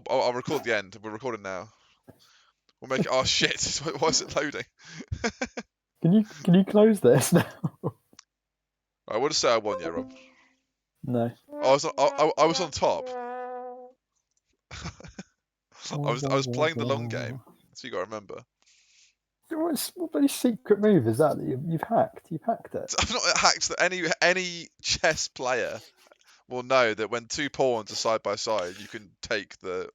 I'll record the end. We're recording now. We'll make it. Oh shit! Why is it loading? Can you close this now? Right, what did I won? Yeah, Rob. No. I was on top. I was playing the long game, so you got to remember. What bloody secret move is that you've hacked? You've hacked it. I've not hacked that. Any chess player will know that when two pawns are side by side, you can take the.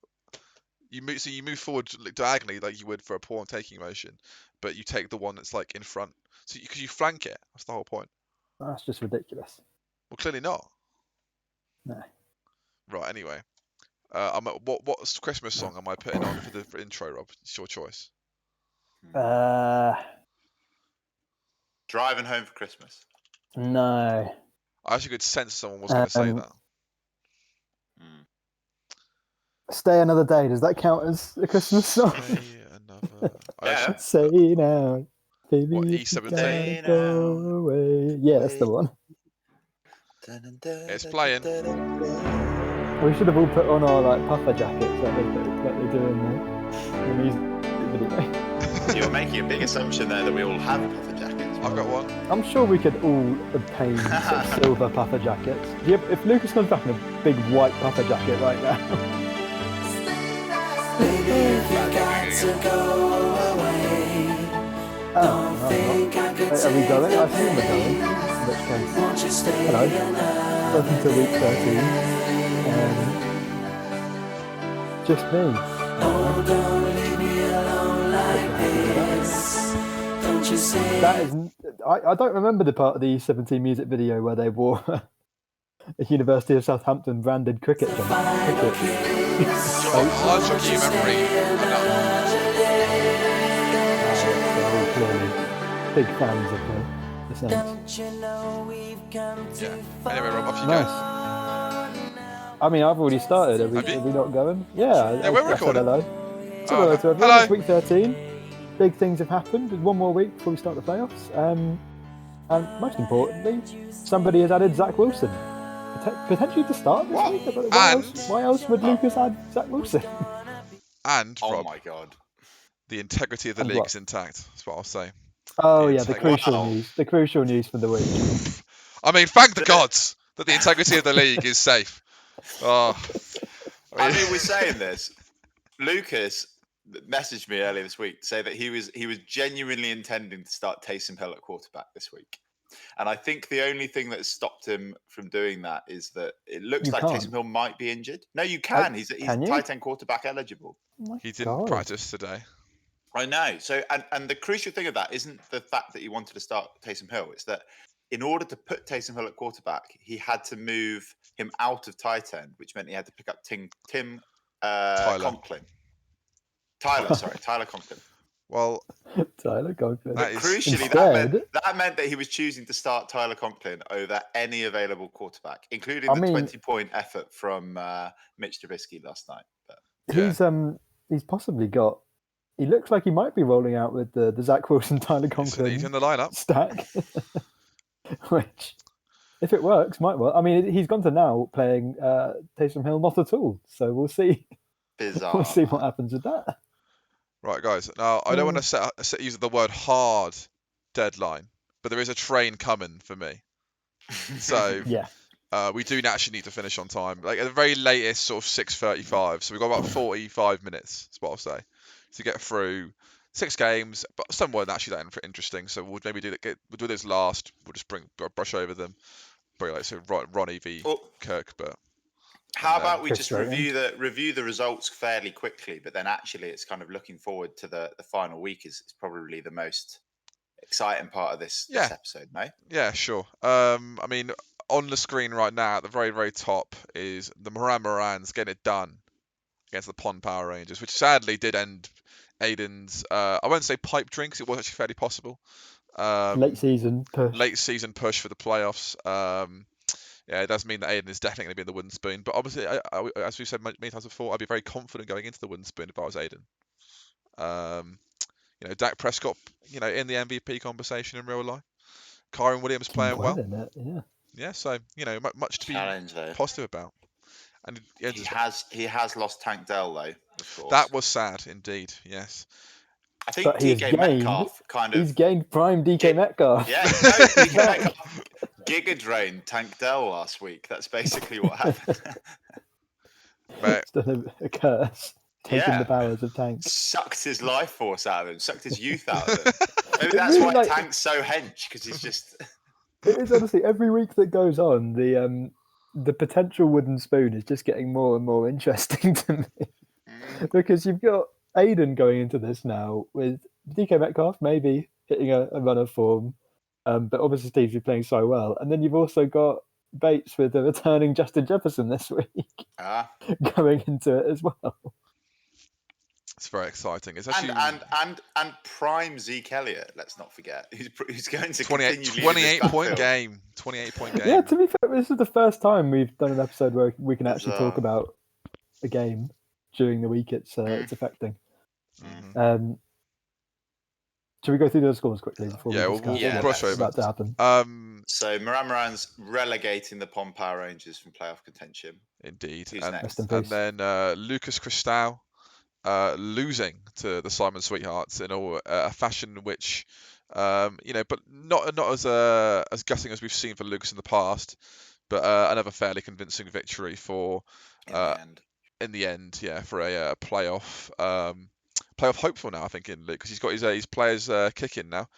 You move forward diagonally like you would for a pawn taking motion, but you take the one that's like in front. So because you flank it, that's the whole point. That's just ridiculous. Well, clearly not. No. Right. Anyway, what's Christmas song am I putting on for the intro, Rob? It's your choice. Driving Home for Christmas. No. I actually could sense someone was going to say that. Stay Another Day. Does that count as a Christmas song? Stay another. Yeah. Say now, baby. What, you E17? gotta go away. Yeah, that's the one. It's playing. We should have all put on our like puffer jackets like they do in the music video. You're making a big assumption there that we all have puffer jackets. I've got one. I'm sure we could all obtain sort of silver puffer jackets. If Lucas comes back in a big white puffer jacket right now. Baby, if you got to go away, don't think I could Are we going? I assume we're going. take In which case, Won't you stay hello. another Welcome to week 13. Just me. Oh, don't leave me alone like this. Don't you say That is. I don't remember the part of the 17 music video where they wore a University of Southampton branded cricket jumper. I'll show you memory. Clearly big fans of the Saints. Don't you know we've come too Yeah. Anyway, Rob, off you Nice. I mean, I've already started. Are we not going? Yeah. Yeah, we're I said recording. hello. So hello to everyone. Hello. It's week 13. Big things have happened. There's one more week before we start the playoffs. And most importantly, somebody has added Zach Wilson. Potentially to start this What? week. And- Why else would Lucas add Zach Wilson? And Oh Rob, my god. the integrity of the And league what? is intact. That's what I'll say. Oh The yeah, the integrity. crucial Wow. news. The crucial news for the week. I mean, thank the gods that the integrity of the league is safe. Oh, I mean, we're saying this. Lucas messaged me earlier this week to say that he was genuinely intending to start Taysom Hill at quarterback this week. And I think the only thing that has stopped him from doing that is that it looks You like can't. Taysom Hill might be injured. No, you can. He's can you? tight end quarterback eligible. Oh my he didn't God. practice today. I know. So, and the crucial thing of that isn't the fact that he wanted to start Taysom Hill. It's that in order to put Taysom Hill at quarterback, he had to move him out of tight end, which meant he had to pick up Tim Conklin. Tyler Conklin. Well, Tyler Conklin. That is- Crucially, Instead- that meant that he was choosing to start Tyler Conklin over any available quarterback, including I the mean- 20-point effort from Mitch Trubisky last night. But yeah. He's possibly got. He looks like he might be rolling out with the Zach Wilson Tyler he's Conklin in the lineup. stack, which, if it works, might work. I mean, he's gone to now playing Taysom Hill not at all. So we'll see. bizarre. We'll see what happens with that. Right, guys. Now, I don't want to use the word hard deadline, but there is a train coming for me. So Yeah. we do actually need to finish on time. Like at the very latest, sort of 6:35. So we've got about 45 minutes. That's what I'll say to get through 6 games. But some weren't actually that interesting. So we'll maybe we'll do this last. We'll just brush over them. Probably like so Ronnie v Well, Kirk, but. how about we just frustrating. review the results fairly quickly, but then actually it's kind of looking forward to the final week is probably the most exciting part of this episode, no? Yeah, sure. I mean, on the screen right now, at the very, very top, is the Morans getting it done against the Pond Power Rangers, which sadly did end Aiden's, I won't say pipe dream, 'cause it was actually fairly possible. Late season push. Late season push for the playoffs. Yeah, it does mean that Aiden is definitely going to be in the wooden spoon. But obviously, as we've said many times before, I'd be very confident going into the wooden spoon if I was Aiden. Dak Prescott, in the MVP conversation in real life. Kyron Williams playing well. In it, yeah. Yeah, so much to be Challenge there. positive about. And he owns He has lost Tank Dell though, of course. that was sad indeed. Yes. I think But he has DK Metcalf kind of He's gained prime DK Metcalf. Yeah, no, DK Metcalf giga drained Tank Dell last week. That's basically what happened. Mate, It's done a curse, taking Yeah. the powers of Tank. Sucked his life force out of him, sucked his youth out of him. Maybe It that's really, why like- Tank's so hench, because he's just It is honestly every week that goes on, the potential wooden spoon is just getting more and more interesting to me. Because you've got Aiden going into this now with DK Metcalf maybe hitting a run of form, but obviously Steve's been playing so well, and then you've also got Bates with a returning Justin Jefferson this week going into it as well. it's very exciting. It's actually and prime Zeke Elliott. Let's not forget, who's going to 28 point game. 28 point game. Yeah, to be fair, this is the first time we've done an episode where we can actually talk about a game during the week it's affecting. Mm-hmm. Should we go through those scores quickly before we discuss we'll brush what's over. about to happen? So Moran's relegating the Pompey Rangers from playoff contention. Indeed. Who's And, next? and then Lucas Cristal losing to the Simon Sweethearts in a fashion which, but not as gutting as we've seen for Lucas in the past, but another fairly convincing victory for in the end, yeah, for a playoff hopeful now, I think, in Luke, because he's got his players kicking now.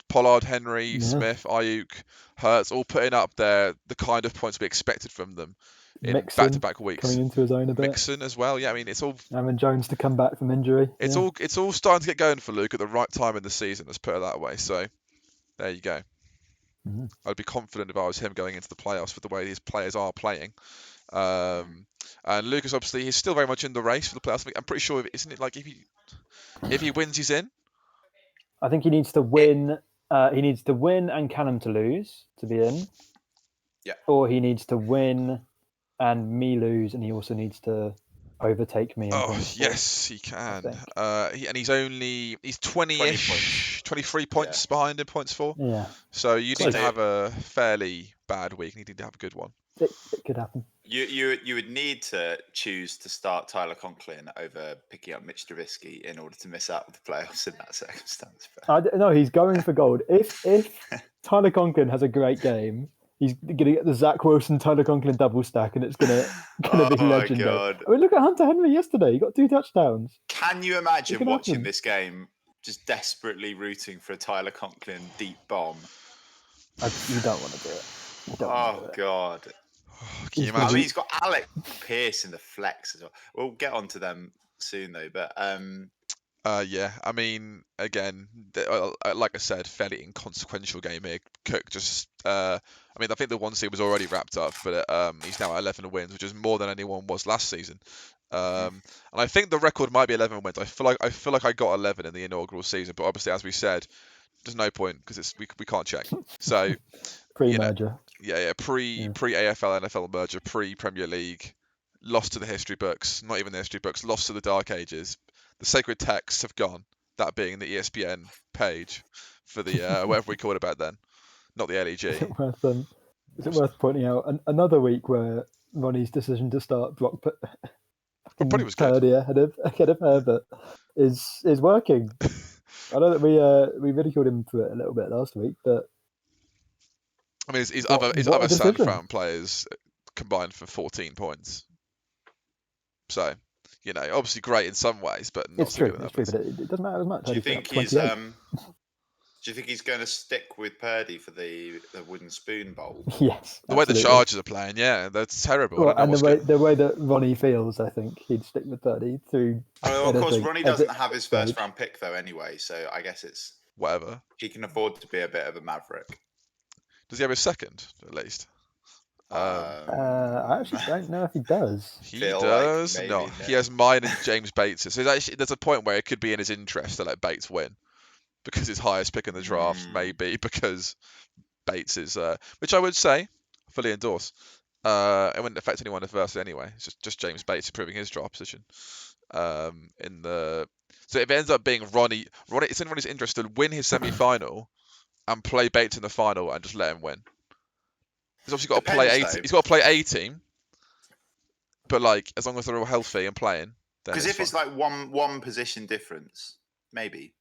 Pollard, Henry, Smith, Ayuk, Hurts, all putting up the kind of points we expected from them in Mixon back-to-back weeks. Coming into his own a bit. Mixon as well, yeah. I mean, it's all. Aaron Jones to come back from injury. It's all starting to get going for Luke at the right time in the season. Let's put it that way. So there you go. Mm-hmm. I'd be confident if I was him going into the playoffs with the way these players are playing. And Lucas, obviously, he's still very much in the race for the playoffs. I'm pretty sure, isn't it? Like if he wins, he's in. I think he needs to win. He needs to win and Callum to lose to be in. Yeah. Or he needs to win and me lose, and he also needs to overtake me. Yes, he can. He's 20-ish, 23 points behind in points for. Yeah. So you need to have a fairly bad week. You need to have a good one. It could happen. You would need to choose to start Tyler Conklin over picking up Mitch Trubisky in order to miss out on the playoffs in that circumstance. No, he's going for gold. If Tyler Conklin has a great game, he's going to get the Zach Wilson Tyler Conklin double stack, and it's going to be legendary. God. I mean, look at Hunter Henry yesterday. He got 2 touchdowns. Can you imagine watching this game, just desperately rooting for a Tyler Conklin deep bomb? You don't want to do it. God. Can you imagine? I mean, he's got Alec Pierce in the flex as well. We'll get onto them soon, though. But yeah, I mean, again, like I said, fairly inconsequential game here. Cook just, I think the 1 seed was already wrapped up, but he's now at 11 wins, which is more than anyone was last season. And I think the record might be 11 wins. I feel like I got 11 in the inaugural season, but obviously, as we said, there's no point because we can't check. So pre-merger. Pre AFL NFL merger, pre Premier League, lost to the history books, not even the history books, lost to the dark ages. The sacred texts have gone, that being the ESPN page for the whatever we call it back then, not the LEG. Is it worth pointing out another week where Ronnie's decision to start Brock Purdy was good. ahead of Herbert is working. I know that we ridiculed him for it a little bit last week, but I mean, his other San Fran players combined for 14 points. So, obviously great in some ways, but not it's so true. good. It's true, but it doesn't matter as much. Do you think he's going to stick with Purdy for the Wooden Spoon Bowl? Yes. The way the Chargers are playing, yeah, that's terrible. Well, and the way that Ronnie feels, I think he'd stick with Purdy through. Of course, Ronnie doesn't have his first round pick though, anyway. So I guess it's whatever. He can afford to be a bit of a maverick. Does he have his second at least? I actually don't know if he does. He does. Like no, he has mine and James Bates'. So there's a point where it could be in his interest to let Bates win, because his highest pick in the draft may be because Bates is, which I would say, fully endorse. It wouldn't affect anyone adversely anyway. It's just James Bates improving his draft position. So if it ends up being Ronnie, it's in Ronnie's interest to win his semi-final and play Bates in the final and just let him win. He's obviously got to play A. He's got to play A team. But like, as long as they're all healthy and playing, then Because if fine. it's like one position difference, maybe.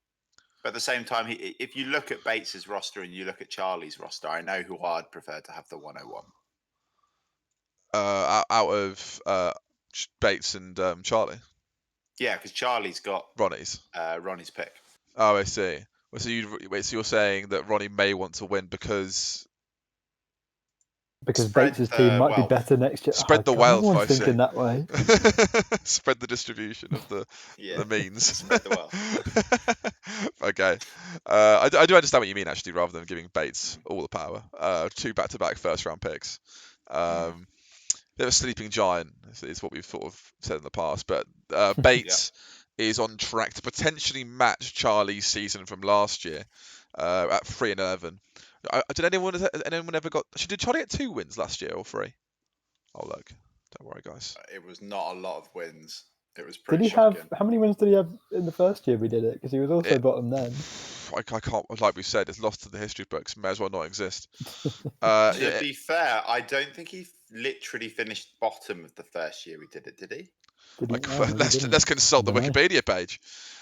But at the same time, if you look at Bates's roster and you look at Charlie's roster, I know who I'd prefer to have the 101. Out of Bates and Charlie, Yeah, because Charlie's got Ronnie's. Ronnie's pick. Oh, I see. Well, so you're saying that Ronnie may want to win because Bates's team might be better next year. Spread the God, wealth, no I one's see. thinking that way. Spread the distribution of the means. Spread the wealth. Okay. I do understand what you mean, actually, rather than giving Bates all the power. 2 back-to-back first-round picks. They're a sleeping giant, is what we've sort of said in the past. But Bates is on track to potentially match Charlie's season from last year at 3-11. Did anyone ever got? Did Charlie get 2 wins last year or 3? Oh look, don't worry, guys. It was not a lot of wins. It was Did pretty he shocking. have? How many wins did he have in the first year we did it? Because he was also bottom then. I can't, like we said, it's lost to the history books. May as well not exist. To be fair, I don't think he literally finished bottom of the first year we did it. Did he? Let's consult the Wikipedia page.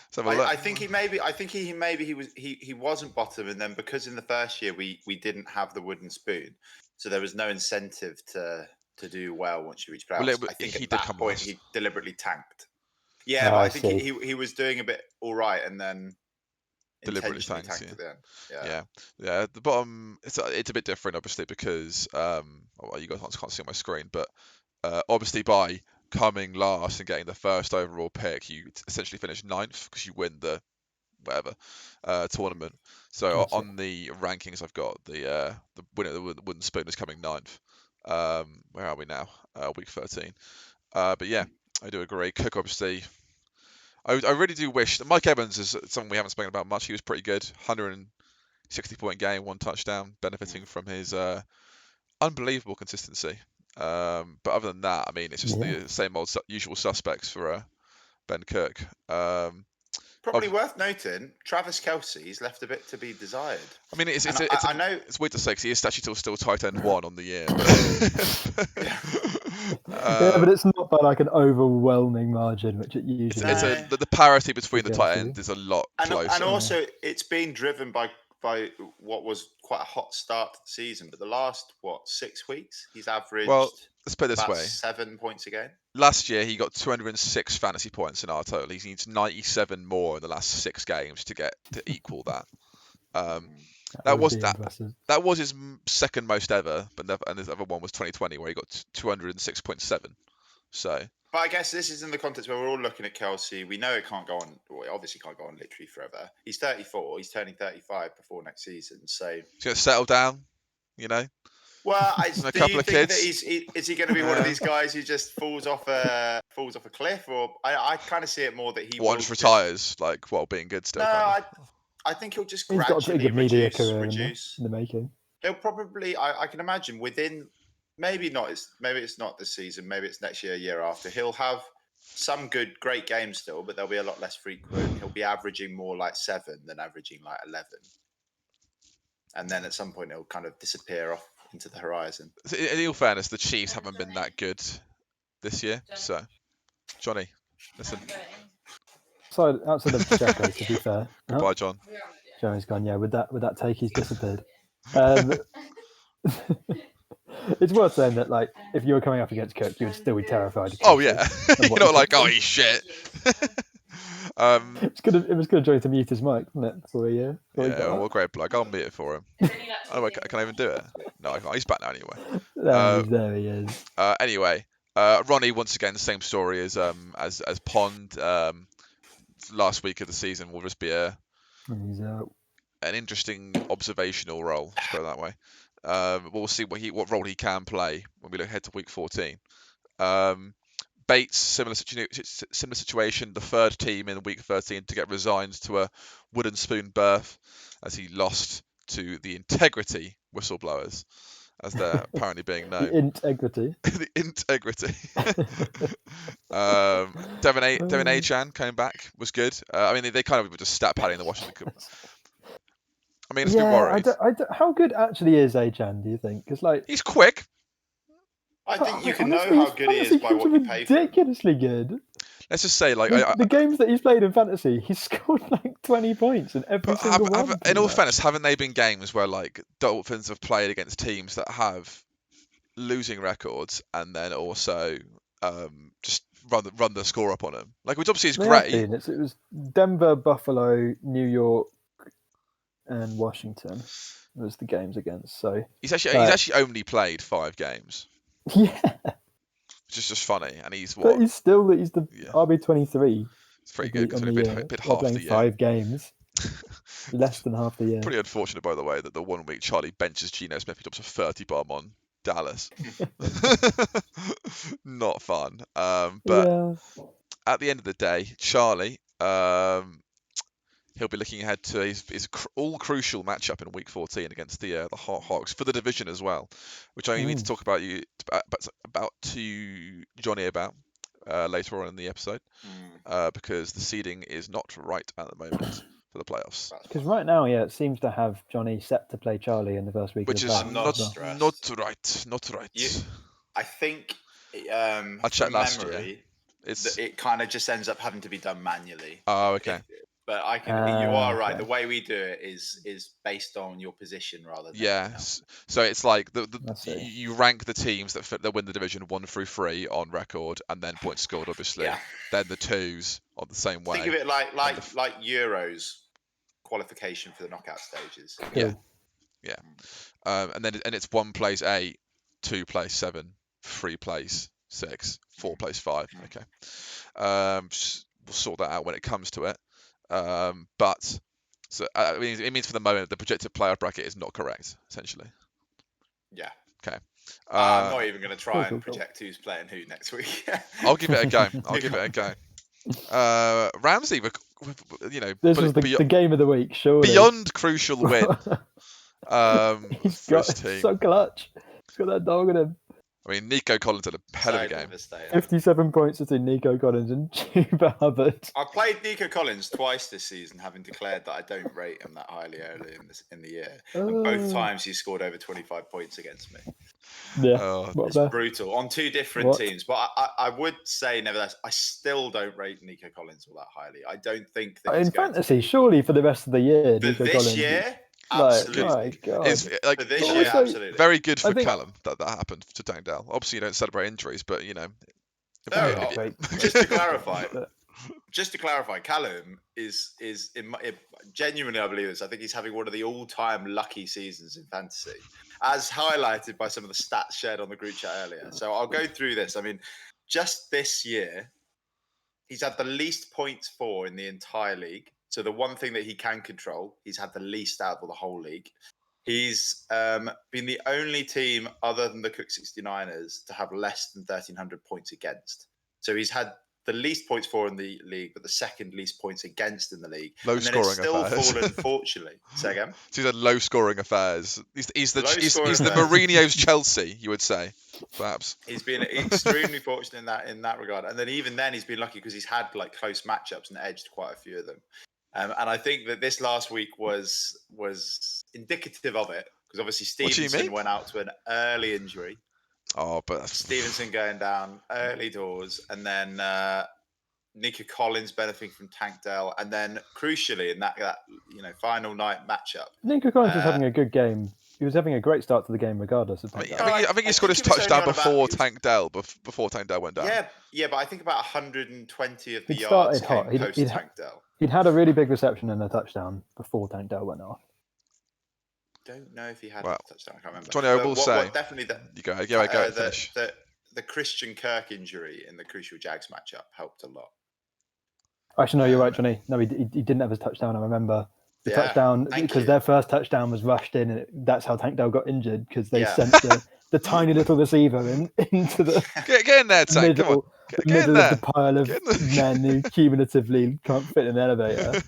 Let's have a look. I think he wasn't bottom, and then because in the first year we didn't have the wooden spoon, so there was no incentive to do well once you reach playoffs. I think at that point he deliberately tanked. Yeah, but I think he was doing a bit all right, and then deliberately tanked at the end. Yeah. The bottom, it's a bit different, obviously, because you guys can't see on my screen, but obviously by coming last and getting the first overall pick, you essentially finish 9th because you win the tournament. So on the rankings, I've got the winner of the wooden spoon is coming 9th. Where are we now? Week 13. But yeah, I do agree. Cook, obviously, I really do wish that Mike Evans is someone we haven't spoken about much. He was pretty good, 160-point game, 1 touchdown, benefiting from his unbelievable consistency. But other than that, I mean, it's just the same old usual suspects for Ben Cook. Probably worth noting, Travis Kelce's left a bit to be desired. I mean, it's weird to say because he is actually still tight end 1 on the year. But it's not by like an overwhelming margin, which it usually is. The parity between the tight ends is a lot closer. And also, it's been driven by what was quite a hot start to the season, but the last 6 weeks he's averaged. Well, let's put it this way: 7 points a game. Last year he got 206 fantasy points in our total. He needs 97 more in the last 6 games to equal that. That was his second most ever, and his other one was 2020 where he got 206.7. So. But I guess this is in the context where we're all looking at Kelce. We know it can't go on. Well, it obviously can't go on literally forever. He's 34. He's turning 35 before next season. So he's going to settle down, you know. Well, a couple of kids. That is he going to be one of these guys who just falls off a cliff? Or I kind of see it more that he just retires, while being good still. No, I think he'll just gradually got a pretty good media career reduce in the making. He'll probably, I can imagine, within maybe it's not this season, maybe it's next year after. He'll have some great games still, but they'll be a lot less frequent. He'll be averaging more like 7 than averaging like 11, and then at some point he'll kind of disappear off into the horizon. In all fairness, the Chiefs haven't been that good this year. So, Johnny, listen. Outside of Jacko, to be fair. Goodbye, John. Johnny's gone. Yeah, with that take, he's disappeared. It's worth saying that, like, if you were coming up against Cook, you would still be terrified. Oh yeah, you're not like, oh, he's shit. It was good of Johnny to mute his mic, wasn't it? Before well, great plug. I'll mute it for him. Can I even do it? No, I can't. He's back now anyway. There he is. Anyway, Ronnie once again, the same story as Pond. Last week of the season will just be an interesting observational role. Let's put it that way. We'll see what role he can play when we look ahead to week 14. Bates, similar situation, the third team in week 13 to get resigned to a wooden spoon berth as he lost to the Integrity Whistleblowers, as they're apparently being known. The Integrity. The Integrity. Devin Achan came back, was good. I mean, they kind of were just stat padding the Washington. I mean, it's been worried. How good actually is Achan, do you think? Because he's quick. I think you can Honestly, know his how good he is fantasy by games what are you pay for him. ridiculously good. Let's just say, like, The games that he's played in fantasy, he's scored like 20 points in every but single one. in pretty all much. fairness, haven't they been games where like Dolphins have played against teams that have losing records and then also just run the score up on them, like, which obviously is They have great. been. It was Denver, Buffalo, New York, and Washington was the games against. So He's actually only played 5 games, yeah, which is just funny. And he's but what? he's the Yeah, RB23 it's pretty good on because the he's year been while half playing the year. 5 games, less than half the year. Pretty unfortunate, by the way, that the 1 week Charlie benches Geno Smith, he drops a 30 bomb on Dallas. Not fun. But Yeah, at the end of the day, Charlie, he'll be looking ahead to his all crucial matchup in week 14 against the Hawks for the division as well, which I need to talk about to Johnny about later on in the episode, because the seeding is not right at the moment for the playoffs. because right now, it seems to have Johnny set to play Charlie in the first week Which of the is playoffs. I'm not stressed. not right. I think I checked from last year. memory, It's it kind of just ends up having to be done manually. oh, okay. But you are right. Okay. The way we do it is based on your position rather than Yes. So it's like I see. you rank the teams that win the division 1 through 3 on record, and then points scored, obviously. Yeah. Then the 2s on the same way. Think of it like Euros qualification for the knockout stages. Cool. Yeah. And it's 1 plays 8, 2 plays 7, 3 plays 6, 4 plays 5. Okay. We'll sort that out when it comes to it. But so it means for the moment the projected playoff bracket is not correct, essentially. Yeah. Okay. I'm not even going to try cool. and project who's playing who next week. I'll give it a go. Ramsey, This was the game of the week, surely. Beyond crucial win. He's First team. so clutch. He's got that dog in him. I mean, Nico Collins had a hell of a game. 57 points between Nico Collins and Chuba Hubbard. I played Nico Collins twice this season, having declared that I don't rate him that highly early in the year. And both times he scored over 25 points against me. Yeah, it's brutal on 2 different teams. But I would say, nevertheless, I still don't rate Nico Collins all that highly. I don't think that in fantasy, surely for the rest of the year, Nico this Collins, year. Absolutely. My God. It's like this year, absolutely. Very good for Callum that happened to Tangdale. Obviously, you don't celebrate injuries, but just to clarify, Callum is genuinely, I believe this. I think he's having one of the all-time lucky seasons in fantasy, as highlighted by some of the stats shared on the group chat earlier. So I'll go through this. I mean, just this year, he's had the least points for in the entire league. So the one thing that he can control, he's had the least out of the whole league. He's been the only team other than the Cook 69ers to have less than 1,300 points against. So he's had the least points for in the league, but the second least points against in the league. Low scoring affairs. Still fallen, fortunately. Say again? So he's had low scoring affairs. He's the Mourinho's Chelsea, you would say, perhaps. He's been extremely fortunate in that regard. And then even then, he's been lucky because he's had like close matchups and edged quite a few of them. And I think that this last week was indicative of it, because obviously Stevenson went out to an early injury. Oh, but Stevenson going down early doors, and then Nico Collins benefiting from Tankdale, and then crucially in that final night matchup, Nico Collins was having a good game. He was having a great start to the game, regardless of Tankdale. I think he scored his touchdown before Tankdale. Before Tankdale went down. Yeah, but I think about 120 of the He'd yards started came hot. post Tankdale. He'd had a really big reception and a touchdown before Tankdale went off. Don't know if he had a touchdown. I can't remember. Johnny, I will say. Definitely you go. Go finish. The Christian Kirk injury in the crucial Jags matchup helped a lot. Actually, no, you're right, Johnny. No, he didn't have his touchdown. I remember the touchdown because their first touchdown was rushed in, and that's how Tankdale got injured because they sent the tiny little receiver into the get in there, Tank. Come on. Middle of the pile of men who cumulatively can't fit in an elevator.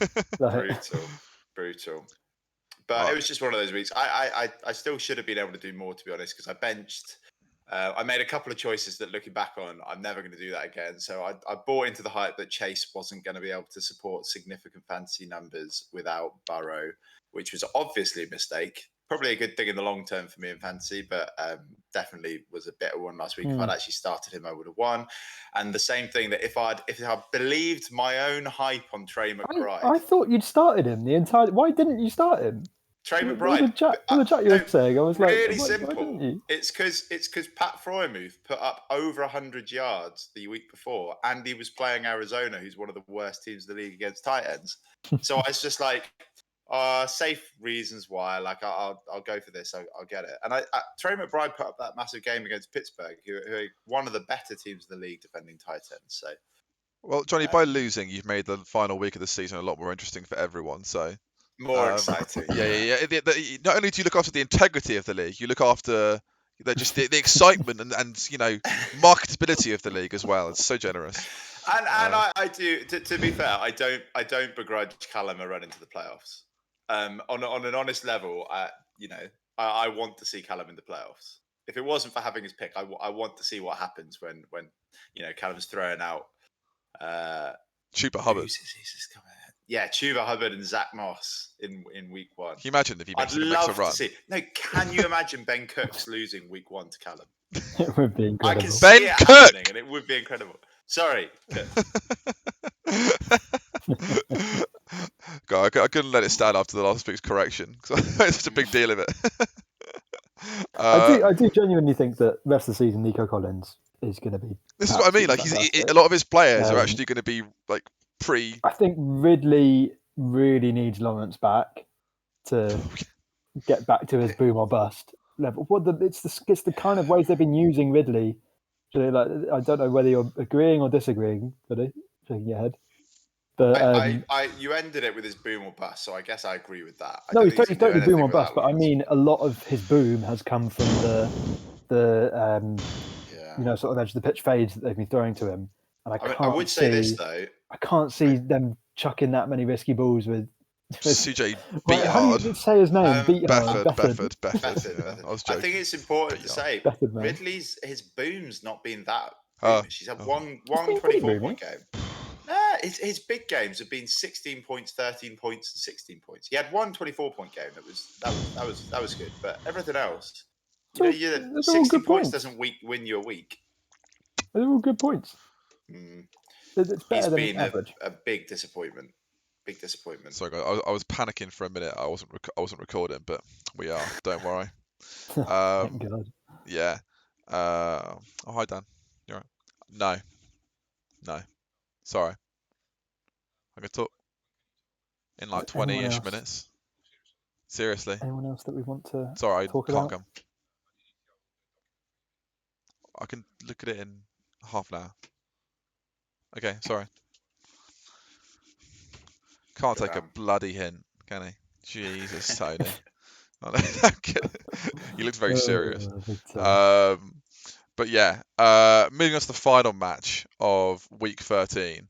Brutal. But it was just one of those weeks. I still should have been able to do more, to be honest, because I benched. I made a couple of choices that, looking back on, I'm never going to do that again. So I bought into the hype that Chase wasn't going to be able to support significant fantasy numbers without Burrow, which was obviously a mistake. probably a good thing in the long term for me in fantasy, but definitely was a better one last week. If I'd actually started him, I would have won. And the same thing that if I believed my own hype on Trey McBride, I thought you'd started him the entire. Why didn't you start him? Trey All McBride. the chat you were saying, I was really like, simple. why didn't you? It's because Pat Fryermuth put up over 100 yards the week before, and he was playing Arizona, who's one of the worst teams in the league against tight ends. So I was just like, safe reasons why. Like I'll go for this. I'll get it. And Trey McBride put up that massive game against Pittsburgh, who are one of the better teams in the league defending tight ends. So. Well, Johnny, by losing, you've made the final week of the season a lot more interesting for everyone. So more exciting. Yeah. Not only do you look after the integrity of the league, you look after the excitement and marketability of the league as well. It's so generous. And I do. To be fair, I don't begrudge Callum a run into the playoffs. On an honest level, I want to see Callum in the playoffs. If it wasn't for having his pick, I want to see what happens when Callum's throwing out. Chuba Hubbard. Yeah, Chuba Hubbard and Zach Moss in week 1. Can you imagine if he makes a run? I'd love to see. No, can you imagine Ben Cooks losing week 1 to Callum? It would be incredible. I can see it happening, and it would be incredible. Sorry. God, I couldn't let it stand after the last week's correction because it's such a big deal of it. I do genuinely think that rest of the season, Nico Collins is going to be. This is what I mean. Like a lot of his players are actually going to be like I think Ridley really needs Lawrence back to get back to his boom or bust level. It's the kind of ways they've been using Ridley. So I don't know whether you're agreeing or disagreeing, buddy. Shaking your head. But you ended it with his boom or bust, so I guess I agree with that. No, he's totally boom or bust. But I mean, a lot of his boom has come from the sort of edge of the pitch fades that they've been throwing to him. And I would say this though. I can't see them chucking that many risky balls with CJ beat hard. How do you say his name? Befford. I think it's important to say Ridley's his boom's not been that. He's had one 24-point game. His big games have been 16 points, 13 points, and 16 points. He had one 24-point game that was good, but everything else, 16 points doesn't win you a week. They're all good points. It's better than average. A big disappointment. Big disappointment. Sorry, guys, I was panicking for a minute. I wasn't recording, but we are. Don't worry. Thank God. Yeah. Oh, hi Dan. You're right. No. Sorry. I could talk in like 20-ish minutes. Seriously. Anyone else that we want to Sorry, talk I can't about? come. I can look at it in half an hour. Okay, sorry. Can't take a bloody hint, can he? Jesus, Tony. He looks very serious. But yeah, moving on to the final match of week 13.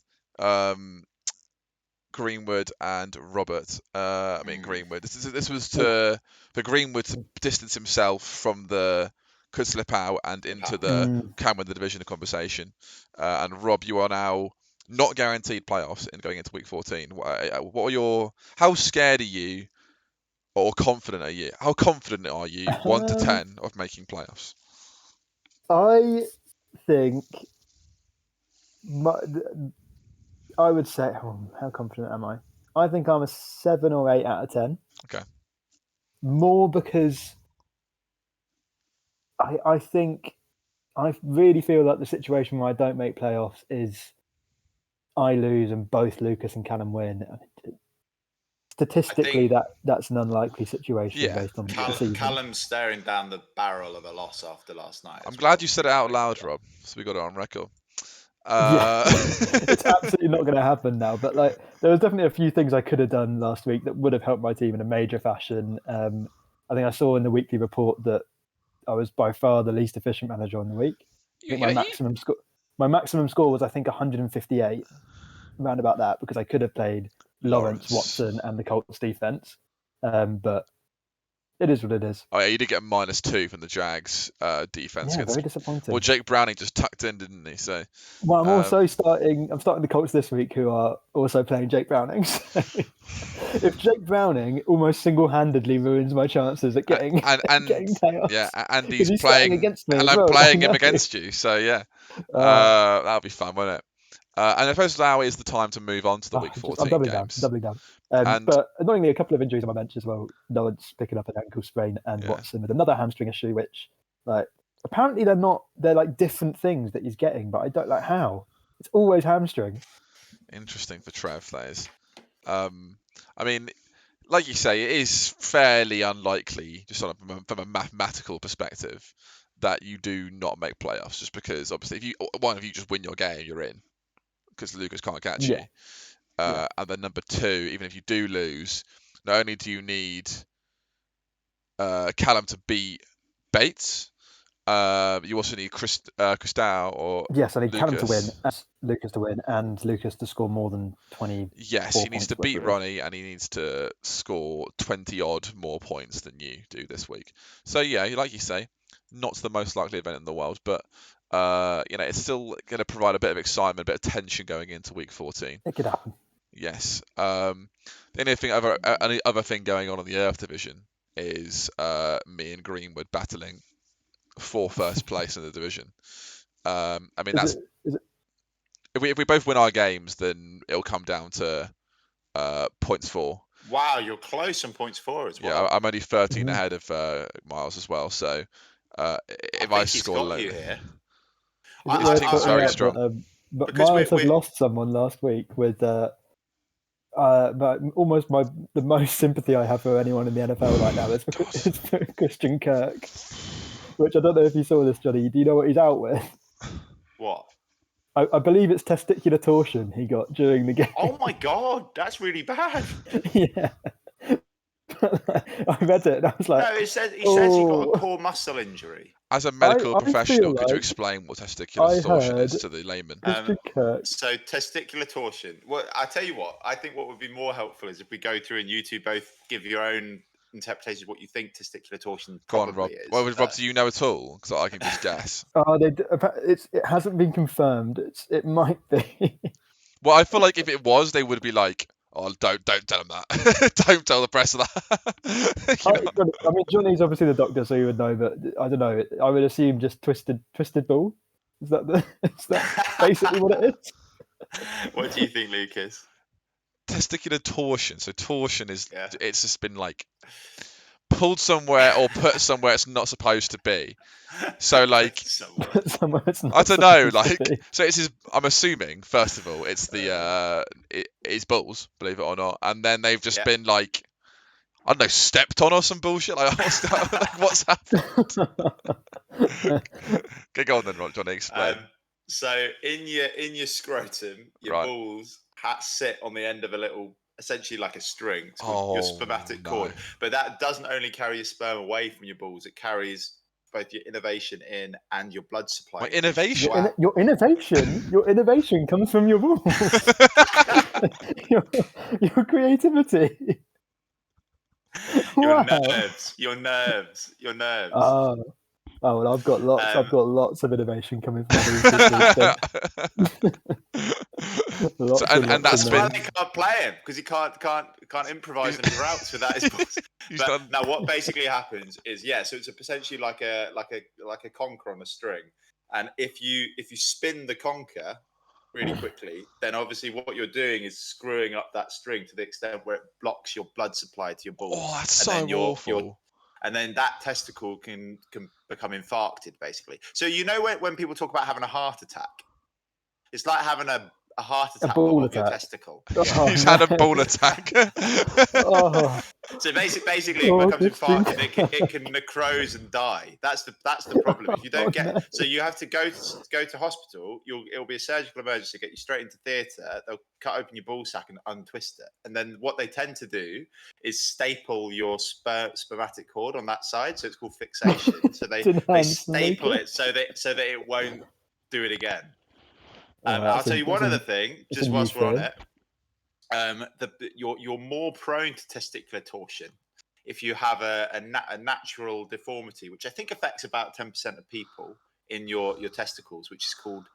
Greenwood and Robert. Greenwood. This was for Greenwood to distance himself from the could slip out and into the can win the division conversation. And Rob, you are now not guaranteed playoffs in going into week 14. How scared are you, or confident are you? How confident are you, 1 to 10, of making playoffs? I think I would say, how confident am I? I think I'm a 7 or 8 out of 10. Okay. More because I think I really feel like the situation where I don't make playoffs is I lose and both Lucas and Callum win. Statistically, that's an unlikely situation based on the season. Callum's staring down the barrel of a loss after last night. I'm glad you said it out loud, Rob, so we got it on record. It's absolutely not going to happen now. But there was definitely a few things I could have done last week that would have helped my team in a major fashion. I think I saw in the weekly report that I was by far the least efficient manager on the week. I think my maximum score was 158, around about that, because I could have played Lawrence, Watson, and the Colts defense. But it is what it is. Oh yeah, you did get a -2 from the Jags defense. Yeah, very disappointing. Well, Jake Browning just tucked in, didn't he? So. Well, I'm starting the Colts this week, who are also playing Jake Browning. if Jake Browning almost single-handedly ruins my chances at getting getting chaos, yeah, and 'cause he's he's starting playing against me and as I'm well, playing I him know. against you. So yeah, Oh. that'll be fun, won't it? And I suppose now is the time to move on to the week 14 I'm doubling games. down. And But annoyingly, a couple of injuries on my bench as well. Nolan's picking up an ankle sprain, and Yeah. Watson with another hamstring issue, which like apparently they're like different things that he's getting, but I don't like how. It's always hamstring. interesting for Trev, that is. I mean, like you say, it is fairly unlikely, just from a mathematical perspective, that you do not make playoffs. Just because, obviously, if you just win your game, you're in, because Lucas can't catch you. Yeah. And then number two, even if you do lose, not only do you need Callum to beat Bates, you also need Christau or Yes, I need Callum to win, Lucas. Lucas to win, and Lucas to score more than 20. Yes, he needs to points, beat whatever it is. Ronnie, and he needs to score 20 odd more points than you do this week. So yeah, like you say, not the most likely event in the world, but it's still going to provide a bit of excitement, a bit of tension going into week 14. It could happen. Yes. The only other thing going on in the Earth division is me and Greenwood battling for first place in the division. I mean, Is it if we both win our games, then it'll come down to points for. Wow, you're close on points for as well. Yeah, I'm only 13 Mhm. ahead of Miles as well. So if I I think he's score got low, you here. Is it His worth team's pointing very out strong. that but Because Miles we're- had lost someone last week with but almost the most sympathy I have for anyone in the NFL right now is for Christian Kirk, which I don't know if you saw this, Johnny. Do you know what he's out with? What? I believe it's testicular torsion he got during the game. Oh my god, that's really bad. Yeah. I read it and I was like, No, he says he got "Oh." a core muscle injury. As a medical I professional, feel could you like explain what testicular torsion is to the layman? Christian Kirk. So testicular torsion. Well, I tell you what. I think what would be more helpful is if we go through and you two both give your own interpretation of what you think testicular torsion Go probably on, Rob. is. Well, Rob, do you know at all? Because I can just guess. It hasn't been confirmed. It might be. Well, I feel like if it was, they would be like, "Oh, don't tell them that. Don't tell the press that." I mean, Johnny's obviously the doctor, so he would know. But I don't know. I would assume just twisted ball. Is that basically what it is? What do you think, Lucas? Testicular torsion. So torsion is Yeah. it's just been like pulled somewhere or put somewhere it's not supposed to be. So like Somewhere. I don't know, like so it's his. I'm assuming first of all it's it's balls, believe it or not, and then they've just been like I don't know, stepped on or some bullshit. Like what's happened? Okay, go on then, Johnny. Explain. So in your scrotum, your Right. balls sit on the end of a little, essentially like a string. It's called your spermatic no. cord. But that doesn't only carry your sperm away from your balls; it carries both your innovation in and your blood supply. My innovation? Your innovation comes from your balls. your creativity. Your Wow. nerves. Oh well, I've got lots. I've got lots of innovation coming from my balls. And that's why they can't play him, because he can't improvise any routes without his balls. But now what basically happens is so it's essentially like a conker on a string, and if you spin the conker really quickly, then obviously what you're doing is screwing up that string to the extent where it blocks your blood supply to your balls. Oh, that's so awful. And then that testicle can become infarcted, basically. So when people talk about having a heart attack, it's like having a heart attack of your testicle. He's had a ball attack. So basically, it becomes infarcted. It can necrose and die. That's the problem. If you don't so you have to go to hospital. It'll be a surgical emergency. Get you straight into theatre. They'll cut open your ball sack and untwist it. And then what they tend to do is staple your spermatic cord on that side. So it's called fixation. So they staple it so that it won't do it again. I'll tell you one other thing, just whilst we're on it. You're more prone to testicular torsion if you have a natural deformity, which I think affects about 10% of people in your testicles, which is called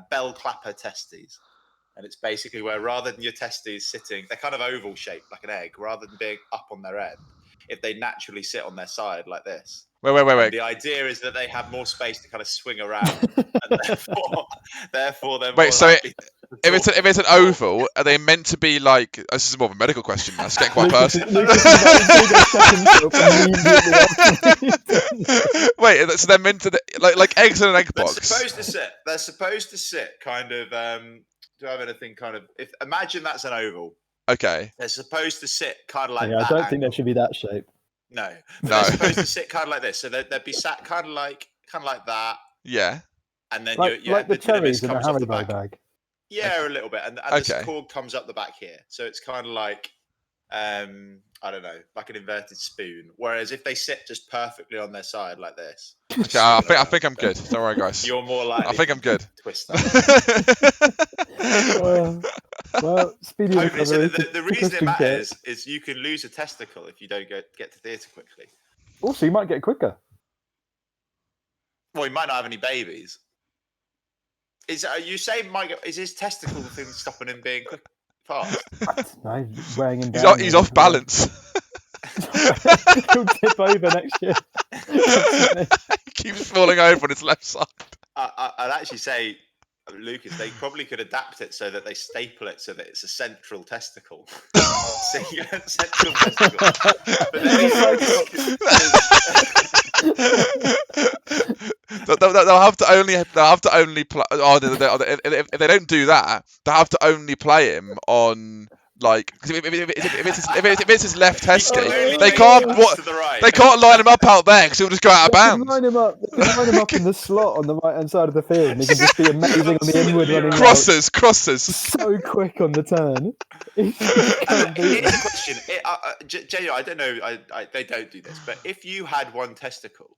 bell clapper testes. And it's basically where rather than your testes sitting, they're kind of oval shaped like an egg, rather than being up on their end, if they naturally sit on their side like this. Wait. The idea is that they have more space to kind of swing around, and therefore they're more Wait, so likely if it's an oval, are they meant to be like? This is more of a medical question. That's getting quite personal. Lucas is about to take a second sip immediately after. Wait, so they're meant to like eggs in an egg box. They're supposed to sit kind of. Do I have anything kind of? Imagine that's an oval. Okay. They're supposed to sit kind of like Yeah, that. I don't think they should be that shape. No, they're supposed to sit kind of like this. So they'd be sat kind of like that. Yeah. And then like the cherries in a Haribo bag. Yeah, a little bit, and the cord comes up the back here, so it's kind of like I don't know, like an inverted spoon. Whereas if they sit just perfectly on their side like this, okay, I think I'm good. Don't worry, guys. You're more likely. I think I'm good. Twist that. Well, speedy recovery. So the reason it matters is you can lose a testicle if you don't get to theatre quickly. Also, you might get quicker. Well, he might not have any babies. Are you saying is his testicle the thing stopping him being fast? No, weighing him down. He's off balance. He'll tip over next year. He keeps falling over on his left side. I'd actually say, Lucas, they probably could adapt it so that they staple it so that it's a central testicle. So you have a central testicle. But then they'll have to only play. If they don't do that, they'll have to only play him on. Like, if it's his left testy, they can't line him up out there because he'll just go out of bounds. Line him up in the slot on the right hand side of the field, and he can just be amazing on the inward running. Crosses. So quick on the turn. Here's a question. Genuinely, I don't know. They don't do this, but if you had one testicle,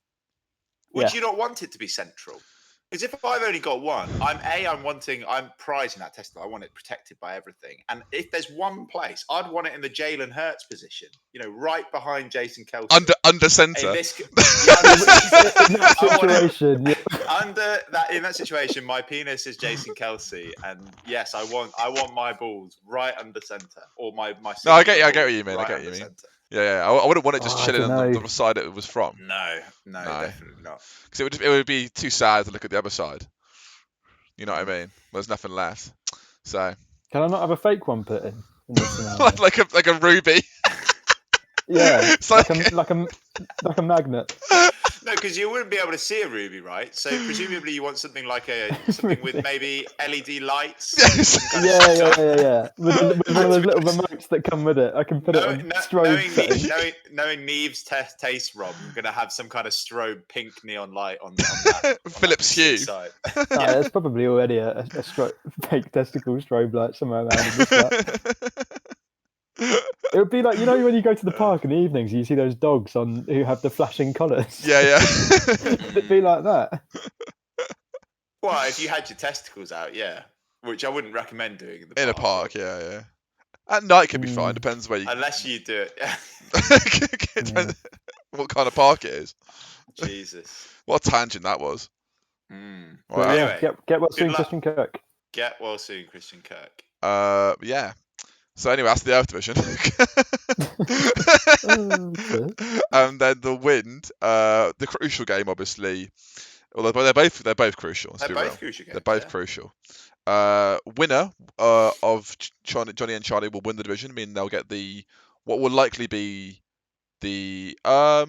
would you not want it to be central? Because if I've only got one, I'm prizing that testicle. I want it protected by everything. And if there's one place, I'd want it in the Jalen Hurts position, right behind Jason Kelce. Under centre. In that situation, my penis is Jason Kelce, and yes, I want my balls right under centre, or my. No, I get what you mean. Right, I get what you mean. Center. Yeah. I wouldn't want it just chilling on the side it was from. No, definitely not. Because it would be too sad to look at the other side. You know what I mean? There's nothing left. So. Can I not have a fake one put in this scenario? like a ruby. Yeah, like a magnet. No, because you wouldn't be able to see a ruby, right? So presumably you want something like something with maybe LED lights. Yeah. With one of those little remotes that come with it, I can put it on strobe. Knowing Neve's taste, Rob, I'm gonna have some kind of strobe pink neon light on that. Philips Hue. Side. There's probably already a fake testicle strobe light somewhere around in this flat. It would be like, when you go to the park in the evenings, you see those dogs who have the flashing collars. Yeah. It'd be like that. Well, if you had your testicles out, yeah, which I wouldn't recommend doing in a park. Yeah. At night can be fine. Depends where you. Unless you do it. Depends what kind of park it is. Jesus. What a tangent that was. Wow. Anyway, get well soon, Christian Kirk. Get well soon, Christian Kirk. Yeah. So anyway, that's the Earth Division. And then the Wind, the crucial game, obviously. Well, they're both crucial. They're both crucial games. They're both crucial. Winner of Johnny and Charlie will win the division. I mean, they'll get what will likely be the 3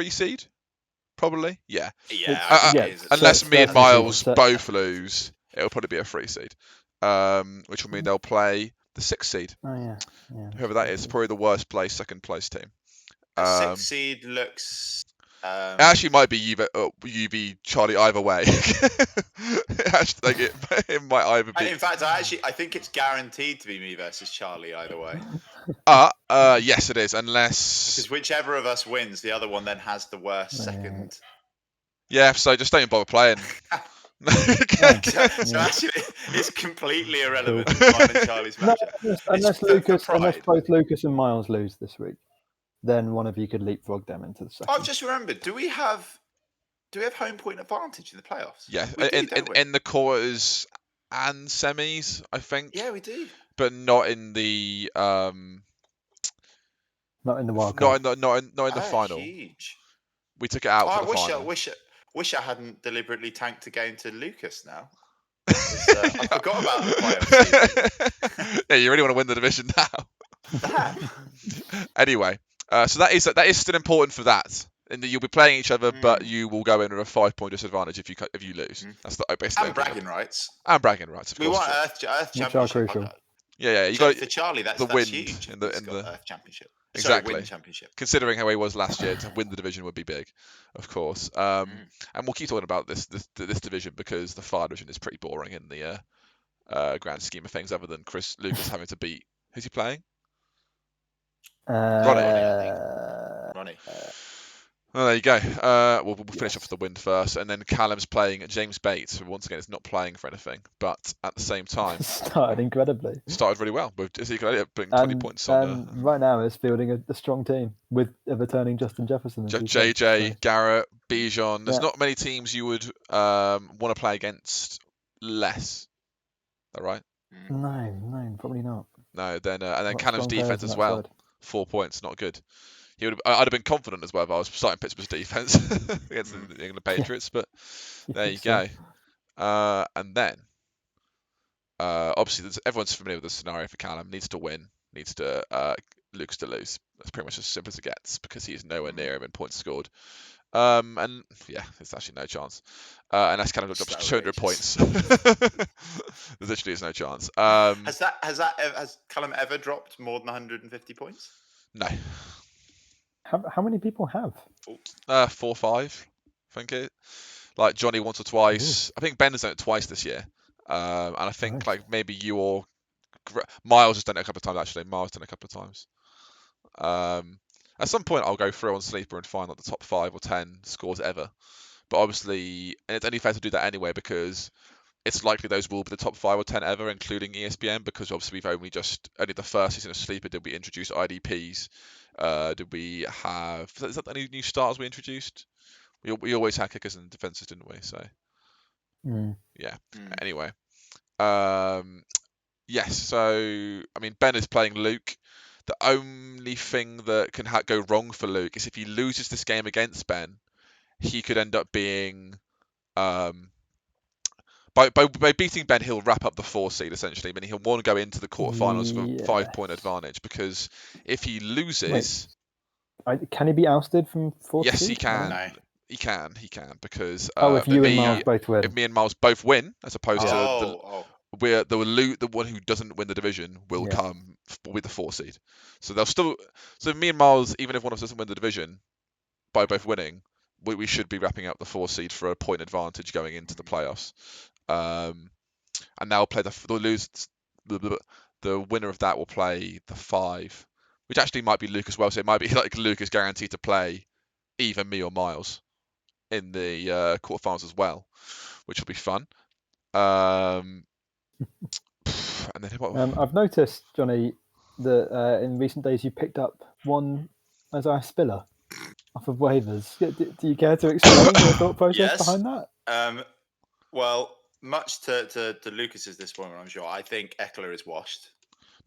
seed, probably. Yeah. Unless me and Miles both lose, it'll probably be a 3 seed, which will mean they'll play the 6th seed. Oh yeah. Whoever that is, probably the worst place, second place team. 6th seed looks. It actually might be UB Charlie either way. It might either be. In fact, I think it's guaranteed to be me versus Charlie either way. Yes, it is, unless. Because whichever of us wins, the other one then has the worst second. Yeah, so just don't even bother playing. So actually, it's completely irrelevant. Mine and Charlie's matchup. Unless both Lucas and Miles lose this week, then one of you could leapfrog them into the second. I've just remembered. Do we have home point advantage in the playoffs? Yeah, in the quarters and semis, I think. Yeah, we do. But not in the Not in the wild not card. in the final. Huge. We took it out for I the wish final. wish I hadn't deliberately tanked a game to Lucas now. I forgot about the playoff season. Yeah, you really want to win the division now. Damn. Anyway, so that is still important for that. In that you'll be playing each other, but you will go in with a 5-point disadvantage if you lose. That's the basically And bragging rights. And bragging rights, of We course. want Earth Which are Championship. crucial. Yeah, you So got for Charlie, that's wind huge. in the Earth Championship. Exactly. Sorry, Win Championship. Considering how he was last year, to win the division would be big, of course. And we'll keep talking about this division because the Fire division is pretty boring in the grand scheme of things, other than Lucas having to beat. Who's he playing? Ronnie. Well, there you go. We'll finish off with the wind first, and then Callum's playing James Bates, who once again is not playing for anything, but at the same time Started incredibly. started really well. With Ezekiel putting 20 points on. Right now is fielding a strong team with a returning Justin Jefferson. JJ, Garrett, Bijan. There's Yeah. not many teams you would want to play against less. Is that right? No, probably not. No, then and then Not Callum's strong players defense on as that well. side. 4 points, not good. I'd have been confident as well if I was starting Pittsburgh's defense against the England Patriots, but there you go. And then, obviously, everyone's familiar with the scenario for Callum. Needs to win, needs to Lucas to lose. That's pretty much as simple as it gets because he's nowhere near him in points scored. And yeah, there's actually no chance. Unless Callum drops 200 points. There literally is no chance. Has Callum ever dropped more than 150 points? No. How many people have? 4 or 5, I think it. Like Johnny once or twice. I think Ben has done it twice this year. And I think like maybe you or Miles has done it a couple of times actually. Miles done it a couple of times. At some point I'll go through on Sleeper and find like the top 5 or 10 scores ever. But obviously, and it's only fair to do that anyway because it's likely those will be the top 5 or 10 ever, including ESPN, because obviously we've only the first season of Sleeper did we introduce IDPs. Did we have? Is that any new starters we introduced? We always had kickers and defenses, didn't we? So yeah. Anyway, yes. So I mean, Ben is playing Luke. The only thing that can go wrong for Luke is if he loses this game against Ben, he could end up being by beating Ben, he'll wrap up the 4 seed essentially. I mean, he'll want to go into the quarterfinals with a 5-point advantage because if he loses, can he be ousted from 4th yes, seed? he can. No. He can because if you and Miles both win. If me and Miles both win, as opposed to the one who doesn't win the division will come with the 4 seed. So they'll still. So me and Miles, even if one of us doesn't win the division, by both winning, we should be wrapping up the 4 seed for a point advantage going into the playoffs. And they'll play the winner of that will play the 5, which actually might be Luke as well. So it might be like Luke is guaranteed to play either me or Miles in the quarterfinals as well, which will be fun. And then I've noticed, Johnny, that in recent days you picked up one Isaiah Spiller off of waivers. Do you care to explain your thought process behind that? Well, much to Lucas's disappointment, I'm sure. I think Eckler is washed.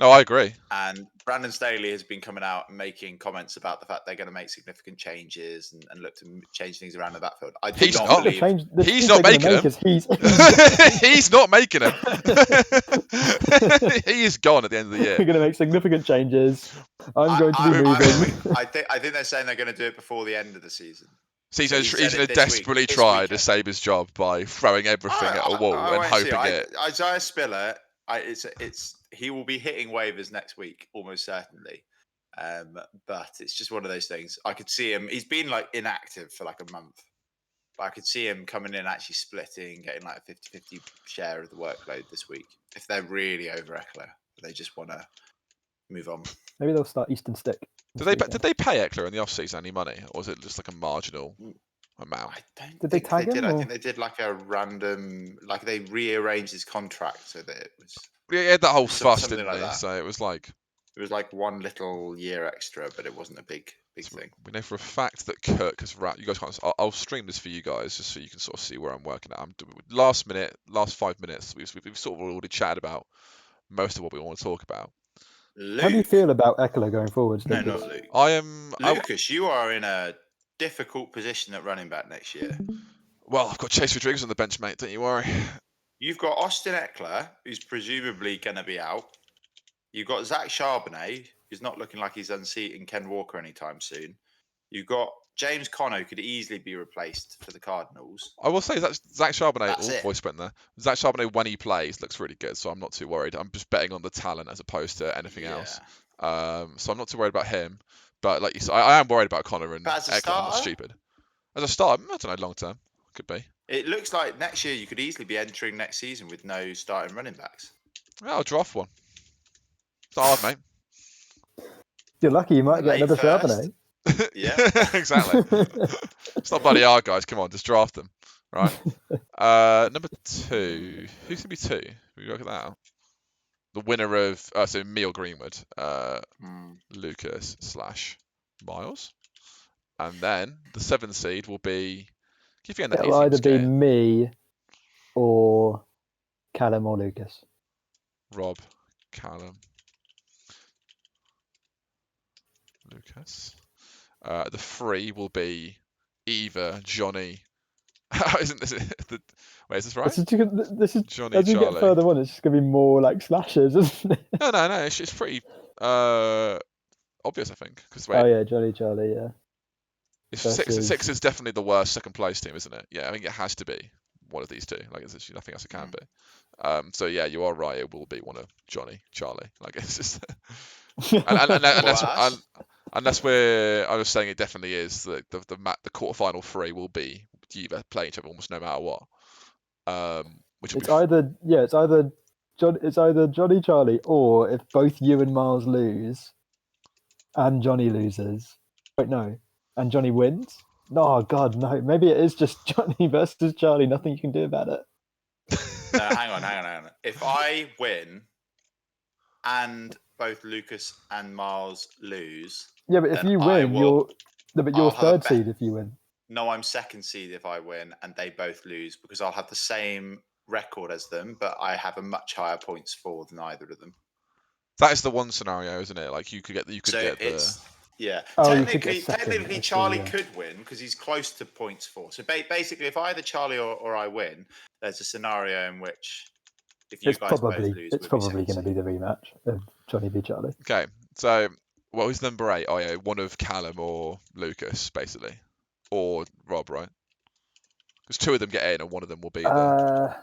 No, I agree. And Brandon Staley has been coming out and making comments about the fact they're going to make significant changes and look to change things around the backfield. He's not making them. He's not making them. He is gone at the end of the year. We're going to make significant changes. I'm going to be moving. I think they're saying they're going to do it before the end of the season. So he's going to desperately try to save his job by throwing everything at a wall and hoping it. Isaiah Spiller, he will be hitting waivers next week, almost certainly. But it's just one of those things. I could see him. He's been like inactive for like a month. But I could see him coming in, actually splitting, getting like a 50-50 share of the workload this week. If they're really over Eckler, they just want to move on. Maybe they'll start Eastern Stick. Did they pay Eckler in the off-season any money, or was it just like a marginal amount? Did they tag him? I think they did like a random, like they rearranged his contract so that it was. Yeah, that whole fuss, didn't like they? that. So it was like. It It was like one little year extra, but it wasn't a big So thing. we know for a fact that Kirk has wrapped. You guys can't. I'll stream this for you guys just so you can sort of see where I'm working at. Last 5 minutes. We've sort of already chatted about most of what we want to talk about. Luke. How do you feel about Eckler going forwards, No, Lucas? not Luke. I am. Lucas, you are in a difficult position at running back next year. Well, I've got Chase Rodriguez on the bench, mate. Don't you worry. You've got Austin Eckler, who's presumably going to be out. You've got Zach Charbonnet, who's not looking like he's unseating Ken Walker anytime soon. You've got James Conner, could easily be replaced for the Cardinals. I will say that Zach Charbonnet. That's it. Voice went there. Zach Charbonnet, when he plays, looks really good. So I'm not too worried. I'm just betting on the talent as opposed to anything else. So I'm not too worried about him. But like you said, I am worried about Conner and But as a Eckler. I'm not starter? stupid. As a starter, I don't know. Long term, could be. It looks like next year you could easily be entering next season with no starting running backs. Yeah, I'll draft one. It's not hard, mate. You're lucky you might get Late another first. Charbonnet. Yeah. Exactly. It's not bloody hard, guys. Come on, just draft them. Right. Number 2. Who's gonna be 2? We work that out. The winner of so me or Greenwood, Lucas / Miles, and then the 7th seed will be. Keep getting that It'll either be me or Callum or Lucas. Rob, Callum, Lucas. The 3 will be either Johnny. Isn't this the? Wait, is this right? This is Johnny, as we Charlie. get further on, it's just going to be more like slashes, isn't it? No. It's pretty obvious, I think. Because Oh yeah, Johnny, Charlie, yeah. If versus- 6 is definitely the worst second place team, isn't it? Yeah, I think it has to be one of these two. Like, there's actually nothing else it can be. So yeah, you are right. It will be one of Johnny, Charlie. Like, it's just unless we're. I was saying it definitely is the quarterfinal 3 will be either play each other almost no matter what. Which will it's either Johnny, Charlie, or if both you and Miles lose, and Johnny loses. Wait, no, and Johnny wins. No, God, no. Maybe it is just Johnny versus Charlie. Nothing you can do about it. No, hang on. If I win and both Lucas and Miles lose, Yeah, but if then you I win, will- you're I'll have a third bet. seed if you win. no, I'm second seed if I win and they both lose because I'll have the same record as them, but I have a much higher points for than either of them. that is the one scenario, isn't it? Like you could get the. Yeah. Oh, you could get technically, second, I see, Charlie yeah. could win because he's close to points for. So basically, if either Charlie or I win, there's a scenario in which if you It's guys probably both lose, it's probably going to be the rematch of Johnny v Charlie. Okay, so what was number 8? Oh yeah, one of Callum or Lucas, basically, or Rob, right? Because 2 of them get in, and one of them will be the.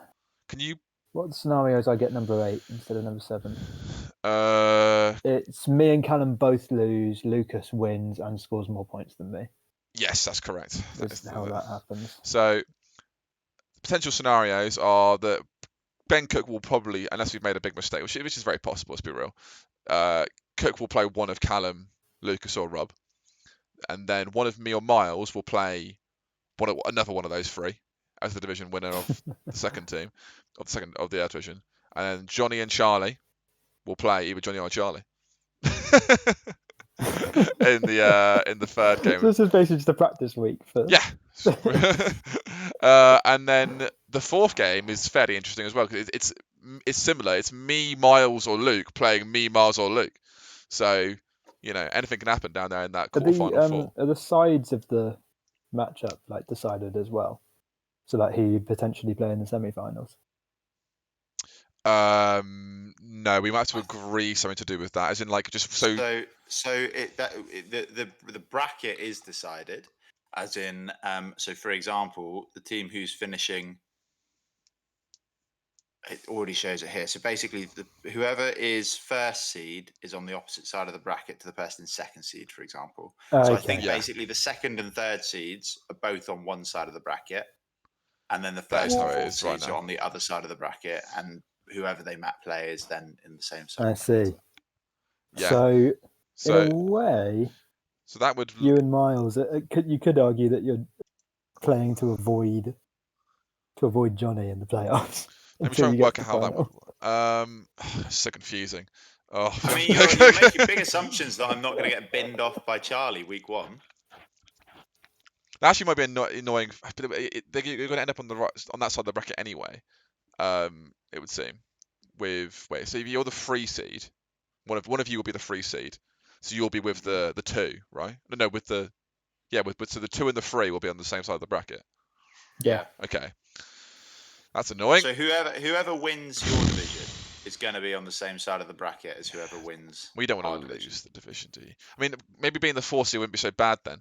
Can you? What scenarios I get number 8 instead of number 7? Uh, It's me and Callum both lose. Lucas wins and scores more points than me. yes, that's correct. That's how that happens. So, potential scenarios are that Ben Cook will probably, unless we've made a big mistake, which is very possible, let's be real, Cook will play one of Callum, Lucas, or Rob. And then one of me or Miles will play another one of those 3 as the division winner of the second team, of the division. And then Johnny and Charlie will play either Johnny or Charlie. in the third game. So this is basically just a practice week for. Yeah. And then the 4th game is fairly interesting as well because it's similar. It's me, Miles, or Luke playing me, Miles, or Luke. So anything can happen down there in that quarterfinal 4. Are the sides of the matchup like decided as well? So that he potentially play in the semi-finals. No, we might have to agree something to do with that, as in like just so. The bracket is decided, as in so for example, the team who's finishing, it already shows it here. So basically, whoever is first seed is on the opposite side of the bracket to the person in second seed, for example. So I think basically the second and third seeds are both on one side of the bracket, and then the first and fourth seeds are on the other side of the bracket, and whoever they map play is then in the same side. I see. Yeah. So in a way, so that would you and Miles. You could argue that you're playing to avoid Johnny in the playoffs. Let me try and work out how that would. It's so confusing. Oh, I mean, you're making big assumptions that I'm not going to get binned off by Charlie week 1. That actually might be annoying. You're going to end up on the right, on that side of the bracket anyway. It would seem. So if you're the 3 seed, one of you will be the 3 seed. So you'll be with the 2, right? No, with the so the 2 and the 3 will be on the same side of the bracket. Yeah. Okay. That's annoying. So whoever wins your division is going to be on the same side of the bracket as whoever wins. We don't our want to division. lose the division, do you? I mean, maybe being the 4 seed wouldn't be so bad then.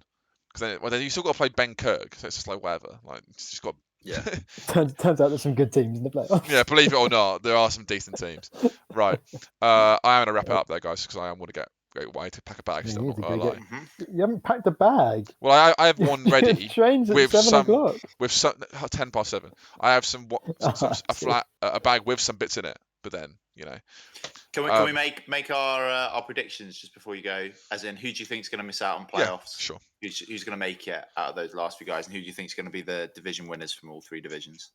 Because then you still got to play Ben Kirk, so it's just like whatever. Like, it's just got. Yeah. Turns out there's some good teams in the playoffs. Yeah, believe it or not, there are some decent teams. Right. I am gonna wrap it up there, guys, because I am want to go away to pack a bag. Yeah, Still, you not need to gonna go lie. get- You haven't packed a bag. Well, I have one ready Trains at with 7 some o'clock. with some 10 past 7. I have I a bag with some bits in it, but then Can we make our predictions just before you go? As in, who do you think is going to miss out on playoffs? Yeah, sure. Who's going to make it out of those last few guys, and who do you think is going to be the division winners from all 3 divisions?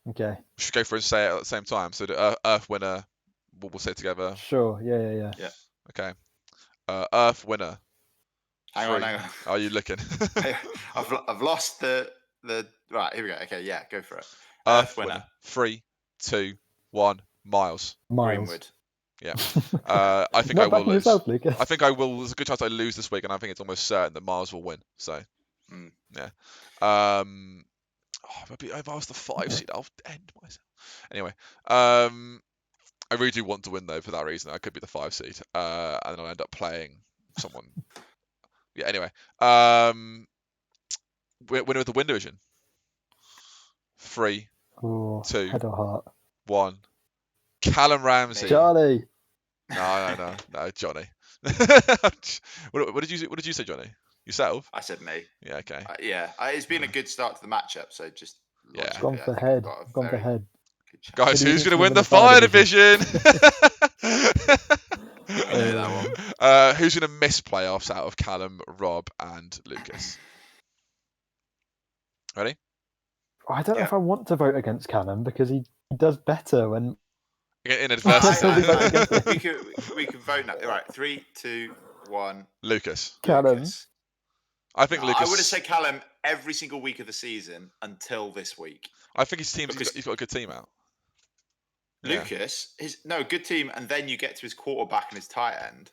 Okay. We should go for and say it at the same time. So the Earth winner, we'll say it together. Sure. Yeah. Okay. Earth winner. Hang on. Are you looking? I've lost the right. Here we go. Okay, yeah, go for it. Earth winner. 3, 2, 1. Miles. Greenwood. Yeah. I think Not I will backing lose. yourself, Lucas. I think I will. There's a good chance I lose this week, and I think it's almost certain that Miles will win. So, yeah. If I was the 5 seed, I'll end myself. Anyway, I really do want to win though for that reason. I could be the 5 seed, and then I'll end up playing someone. Yeah. Anyway, winner of the win division. 3, Ooh, 2, head or heart. 1. Callum Ramsey. Charlie. No, Johnny. What did you say, Johnny? Yourself? I said me. Yeah, okay. It's been a good start to the matchup. So just logically, Gone for I think head. I've got a Gone for very head. good chance. Guys, Who do you who's think's going to win gonna the fire division? We know that one. Who's going to miss playoffs out of Callum, Rob, and Lucas? Ready? I don't know if I want to vote against Callum because he does better when. In adversity. We can vote now. All right, 3, 2, 1. Lucas. Callum. Lucas. I think Lucas. I would have said Callum every single week of the season until this week. I think his team's he's got a good team out. Lucas, good team, and then you get to his quarterback and his tight end.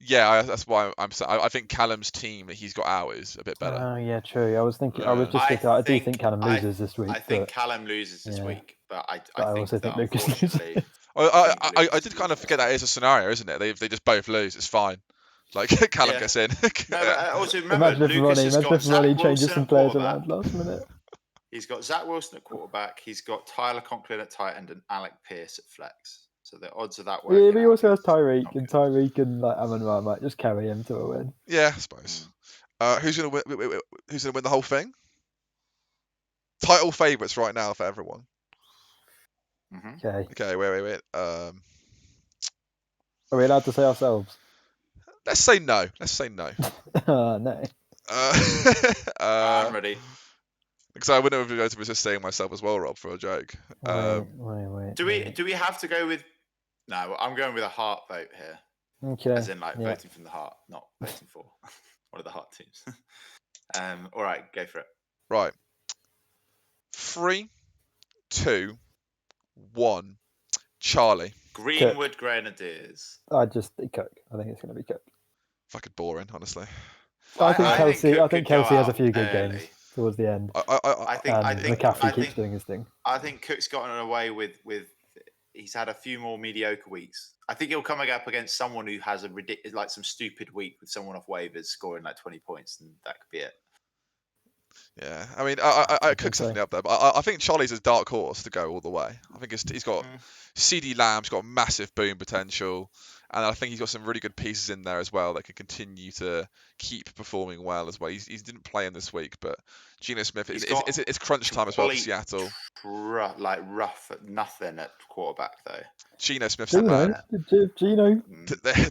Yeah, that's why I'm saying. I think Callum's team that he's got out is a bit better. Oh yeah, true. I was thinking. I was Yeah. just thinking. I do think Callum loses this week. I think but Callum loses this week, but I also think Lucas unfortunately, I did kind of forget that is a scenario, isn't it? They just both lose. It's fine. Like Callum gets in. No, but also remember, imagine if Ronnie changes some players around last minute. He's got Zach Wilson at quarterback. He's got Tyler Conklin at tight end and Alec Pierce at flex. So the odds of that working. Yeah, but he also has Tyreek, and Tyreek and like Amon-Ra might just carry him to a win. Yeah, I suppose. Who's gonna win? Who's gonna win the whole thing? Title favourites right now for everyone. Mm-hmm. Okay. Wait. Are we allowed to say ourselves? Let's say no. No. I'm ready. Because I wouldn't have been able to resist saying myself as well, Rob, for a joke. Wait. Do we have to go with? No, I'm going with a heart vote here. Okay. As in, voting from the heart, not voting for one of the heart teams. All right, go for it. Right. 3, 2, 1. Charlie. Greenwood Grenadiers. I just Cook. I think it's going to be Cook. Fucking boring, honestly. I think Kelsey. I think Kelsey has a few good early. games towards the end. I think McCaffrey keeps doing his thing. I think Cook's gotten away with. He's had a few more mediocre weeks. I think he'll come up against someone who has a ridiculous, some stupid week with someone off waivers scoring 20 points, and that could be it. Yeah, I mean, I Cook's definitely up there, but I think Charlie's a dark horse to go all the way. I think he's got CD Lamb's got massive boom potential, and I think he's got some really good pieces in there as well that can continue to keep performing well as well. He didn't play in this week, but Geno Smith, it's crunch time as well for Seattle. Rough at nothing at quarterback though. Geno Smith's the man. Geno.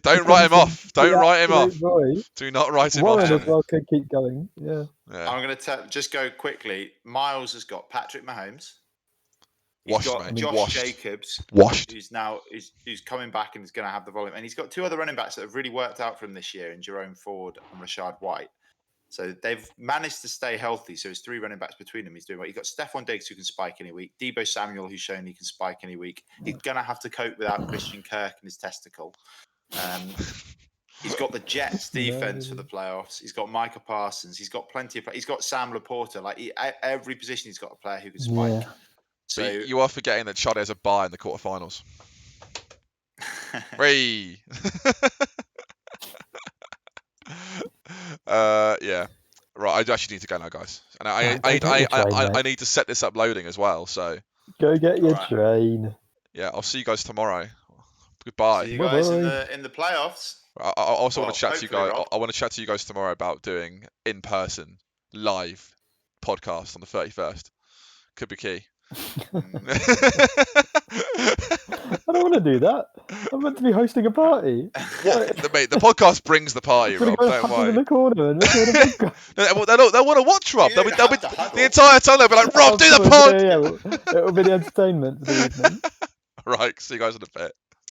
Don't write him off. Don't write him off. Boy. Do not write him Warren off. as well could keep going. Yeah. I'm going to just go quickly. Miles has got Patrick Mahomes. He's Washed, got mate. Josh Washed. Jacobs, Washed. who's coming back and is going to have the volume. And he's got 2 other running backs that have really worked out for him this year in Jerome Ford and Rashad White. So they've managed to stay healthy. So it's 3 running backs between them. He's doing well. You've got Stephon Diggs who can spike any week. Deebo Samuel who's shown he can spike any week. He's going to have to cope without Christian Kirk and his testicle. He's got the Jets defense for the playoffs. He's got Micah Parsons. He's got plenty of. He's got Sam Laporta. Like every position, he's got a player who can spike. Yeah. So But you are forgetting that Chad has a bye in the quarterfinals. Three. Yeah. Right, I actually need to go now, guys. And I need to set this up loading as well. So Go get your Alright. train. yeah, I'll see you guys tomorrow. Goodbye. see you guys Bye-bye. in the playoffs. I also want Well, to chat to you hopefully, guys. Rob. I want to chat to you guys tomorrow about doing in-person live podcast on the 31st. Could be key. I don't want to do that. I'm meant to be hosting a party. Mate, the podcast brings the party, I'm Rob. gonna Don't go huddle in worry. the corner and record a podcast. They'll want to watch Rob. You They'll be, don't have to the huddle. entire time they'll be like, Rob, do the pod. Yeah, it'll be the entertainment for the evening. Right, see you guys in a bit.